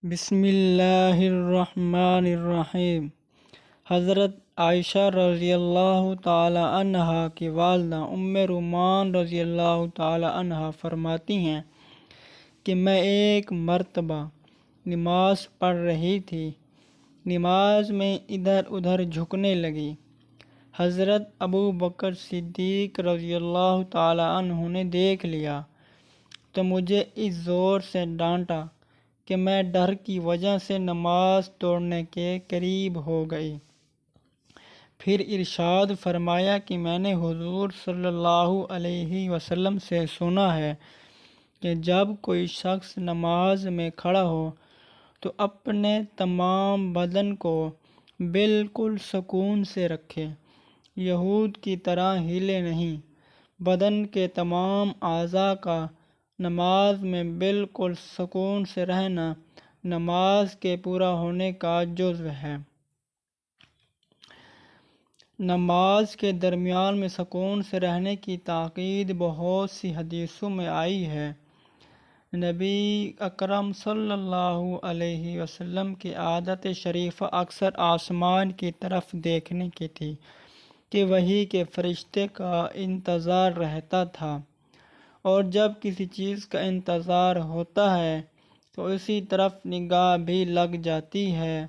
بسم اللہ الرحمن الرحیم۔ حضرت عائشہ رضی اللہ تعالی عنہا کی والدہ ام رومان رضی اللہ تعالی عنہا فرماتی ہیں کہ میں ایک مرتبہ نماز پڑھ رہی تھی، نماز میں ادھر ادھر جھکنے لگی۔ حضرت ابو بکر صدیق رضی اللہ تعالی عنہ نے دیکھ لیا تو مجھے اس زور سے ڈانٹا کہ میں ڈر کی وجہ سے نماز توڑنے کے قریب ہو گئی۔ پھر ارشاد فرمایا کہ میں نے حضور صلی اللہ علیہ وسلم سے سنا ہے کہ جب کوئی شخص نماز میں کھڑا ہو تو اپنے تمام بدن کو بالکل سکون سے رکھے، یہود کی طرح ہلے نہیں۔ بدن کے تمام اعضاء کا نماز میں بالکل سکون سے رہنا نماز کے پورا ہونے کا جزو ہے۔ نماز کے درمیان میں سکون سے رہنے کی تاکید بہت سی حدیثوں میں آئی ہے۔ نبی اکرم صلی اللہ علیہ وسلم کی عادت شریفہ اکثر آسمان کی طرف دیکھنے کی تھی کہ وحی کے فرشتے کا انتظار رہتا تھا، اور جب کسی چیز کا انتظار ہوتا ہے تو اسی طرف نگاہ بھی لگ جاتی ہے۔